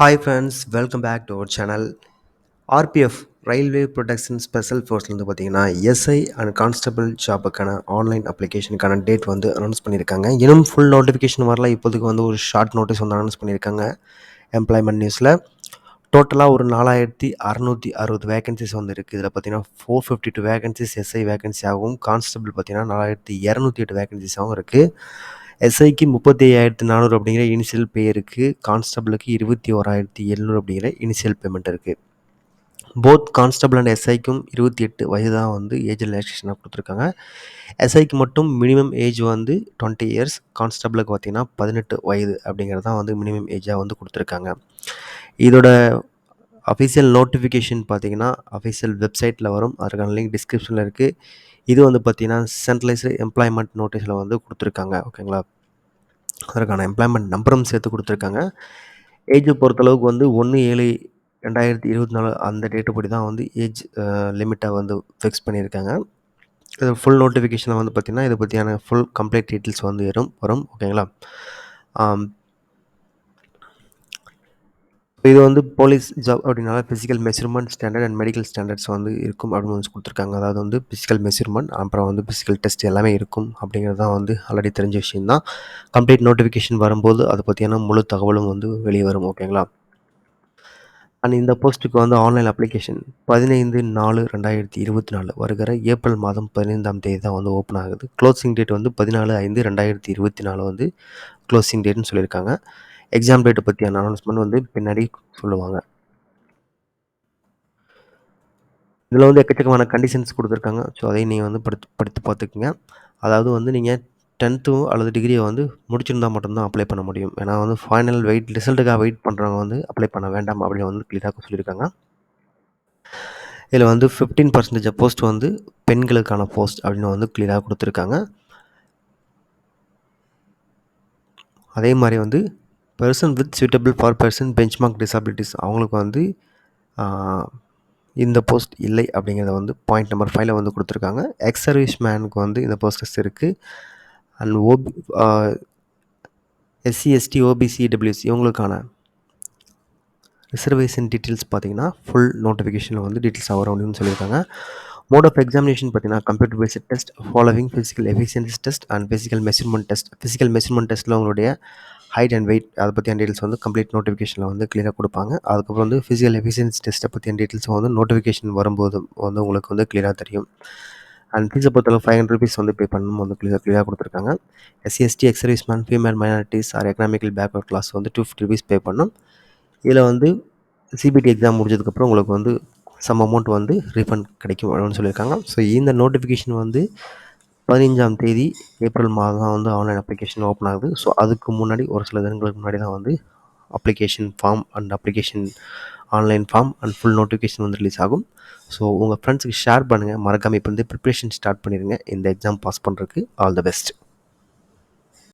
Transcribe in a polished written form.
Hi friends, welcome back to our channel. RPF railway protection special ஃபோர்ஸ்லேருந்து பார்த்தீங்கன்னா SI and constable ஜாபுக்கான online அப்ளிகேஷனுக்கான date வந்து announce பண்ணியிருக்காங்க. இன்னும் ஃபுல் நோட்டிஃபிகேஷன் வரல. இப்போதைக்கு வந்து ஒரு ஷார்ட் நோட்டீஸ் வந்து அனௌன்ஸ் பண்ணியிருக்காங்க எம்ப்ளாய்மெண்ட் நியூஸில். டோட்டலாக ஒரு 4660 வேகன்சிஸ் வந்து இருக்குது. இதில் பார்த்தீங்கன்னா 452 வேகன்சிஸ் எஸ்ஐ வேகன்சியாகவும், கான்ஸ்டபிள் பார்த்தீங்கன்னா 4208 வேகன்சிஸாகவும் இருக்குது. எஸ்ஐக்கு 35,400 அப்படிங்கிற இனிஷியல் பே இருக்குது. கான்ஸ்டபிளுக்கு 21,700 அப்படிங்கிற இனிஷியல் பேமெண்ட் இருக்குது. போத் கான்ஸ்டபிள் அண்ட் எஸ்ஐக்கும் 28 வயது தான் வந்து ஏஜ் ரிலாக்ஸேஷனாக கொடுத்துருக்காங்க. எஸ்ஐக்கு மட்டும் மினிமம் ஏஜ் வந்து 20 இயர்ஸ், கான்ஸ்டபிளுக்கு பார்த்தீங்கன்னா 18 வயது அப்படிங்கிறது தான் வந்து மினிமம் ஏஜாக வந்து கொடுத்துருக்காங்க. இதோட அஃபிஷியல் நோட்டிஃபிகேஷன் பார்த்தீங்கன்னா அஃபிஷியல் வெப்சைட்டில் வரும். அதுக்கான லிங்க் டிஸ்கிரிப்ஷனில் இருக்குது. இது வந்து பார்த்தீங்கன்னா சென்ட்ரலைஸ்டு எம்ப்ளாய்மெண்ட் நோட்டீஸில் வந்து கொடுத்துருக்காங்க. ஓகேங்களா? அதற்கான எம்ப்ளாய்மெண்ட் நம்பரும் சேர்த்து கொடுத்துருக்காங்க. ஏஜை பொறுத்தளவுக்கு வந்து 1/7/2024 அந்த டேட்டு படி தான் வந்து ஏஜ் லிமிட்டை வந்து ஃபிக்ஸ் பண்ணியிருக்காங்க. இது ஃபுல் நோட்டிஃபிகேஷனில் வந்து பார்த்திங்கன்னா இதை பற்றியான ஃபுல் கம்ப்ளீட் டீட்டெயில்ஸ் வந்து வரும். ஓகேங்களா? இது வந்து போலீஸ் ஜாப் அப்படின்னால physical measurement standard and medical standards வந்து இருக்கும் அப்படின்னு வந்து கொடுத்துருக்காங்க. அதாவது வந்து ஃபிசிக்கல் மெஷர்மெண்ட், அப்புறம் வந்து ஃபிசிக்கல் டெஸ்ட் எல்லாமே இருக்கும் அப்படிங்கிறது தான் வந்து ஆல்ரெடி தெரிஞ்ச விஷயம் தான். கம்ப்ளீட் நோட்டிஃபிகேஷன் வரும்போது அதை பற்றியான முழு தகவலும் வந்து வெளியே வரும். ஓகேங்களா? அண்ட் இந்த போஸ்ட்டுக்கு வந்து ஆன்லைன் அப்ளிகேஷன் 15/4/2024 வருகிற ஏப்ரல் மாதம் 15ஆம் தேதி தான் வந்து ஓப்பன் ஆகுது. க்ளோசிங் டேட் வந்து 14/5/2024 வந்து க்ளோசிங் டேட்னு சொல்லியிருக்காங்க. எக்ஸாம் டேட்டை பற்றியான அனௌன்ஸ்மெண்ட் வந்து பின்னாடி சொல்லுவாங்க. இதில் வந்து எக்கச்சக்கமான கண்டிஷன்ஸ் கொடுத்துருக்காங்க. ஸோ அதையும் நீங்கள் வந்து படித்து பார்த்துக்குங்க. அதாவது வந்து நீங்கள் 10th அல்லது டிகிரியை வந்து முடிச்சிருந்தா மட்டும்தான் அப்ளை பண்ண முடியும். ஏன்னா வந்து ஃபைனல் ரிசல்ட்டுக்காக வெயிட் பண்ணுறவங்க வந்து அப்ளை பண்ண வேண்டாம் அப்படின்னு வந்து கிளியராக சொல்லியிருக்காங்க. இதில் வந்து 15% போஸ்ட் வந்து பெண்களுக்கான போஸ்ட் அப்படின்னு வந்து கிளியராக கொடுத்துருக்காங்க. அதே மாதிரி வந்து person with suitable for person benchmark disabilities அவங்களுக்கு வந்து இந்த போஸ்ட் இல்லை அப்படிங்கிறத வந்து பாயிண்ட் நம்பர் 5ல் வந்து கொடுத்துருக்காங்க. எக்ஸ் சர்வீஸ் மேனுக்கு வந்து இந்த போஸ்டஸ் இருக்குது. And SC ST OBC WC இவங்களுக்கான ரிசர்வேஷன் டீட்டெயில்ஸ் பார்த்தீங்கன்னா ஃபுல் நோட்டிஃபிகேஷனில் வந்து டீட்டெயில்ஸ் வரும் அப்படின்னு சொல்லியிருக்காங்க. மோட் ஆஃப் எக்ஸாமினேஷன் பார்த்தீங்கன்னா computer based test following physical efficiency test and physical measurement test. Physical measurement டெஸ்ட்டில் உங்களுடைய ஹைட் அண்ட் வெயிட் அதை பற்றியான டீட்டெயில்ஸ் வந்து கம்ப்ளீட் நோட்டிஃபிகேஷனில் வந்து கிளியராக கொடுப்பாங்க. அதுக்கப்புறம் வந்து ஃபிசிக்கல் எஃபிஷியன்சி டெஸ்ட்டை பற்றியான டீட்டெயில்ஸ் வந்து நோட்டிஃபிகேஷன் வரும்போது வந்து உங்களுக்கு வந்து கிளியராக தெரியும். அண்ட் ஃபீஸை பொறுத்தளவு 500 rupees வந்து பே பண்ணணும் வந்து கிளியராக கொடுத்துருக்காங்க. SC ST ex service man female minorities or economical backward class வந்து 250 rupees பே பண்ணணும். இதில் வந்து சிபிடி எக்ஸாம் முடிஞ்சதுக்கப்புறம் உங்களுக்கு வந்து சம் அமௌண்ட் வந்து ரீஃபண்ட் கிடைக்கும் அப்படின்னு சொல்லியிருக்காங்க. ஸோ இந்த நோட்டிஃபிகேஷன் வந்து 15ஆம் தேதி ஏப்ரல் மாதம் தான் வந்து ஆன்லைன் அப்ளிகேஷன் ஓப்பன் ஆகுது. ஸோ அதுக்கு முன்னாடி ஒரு சில தினங்களுக்கு முன்னாடி தான் வந்து application form and application online form and full notification வந்து ரிலீஸ் ஆகும். ஸோ உங்கள் ஃப்ரெண்ட்ஸுக்கு ஷேர் பண்ணுங்கள். மறக்காமல் இப்போ வந்து ப்ரிப்ரேஷன் ஸ்டார்ட் பண்ணிடுங்க இந்த எக்ஸாம் பாஸ் பண்ணுறதுக்கு. All the best.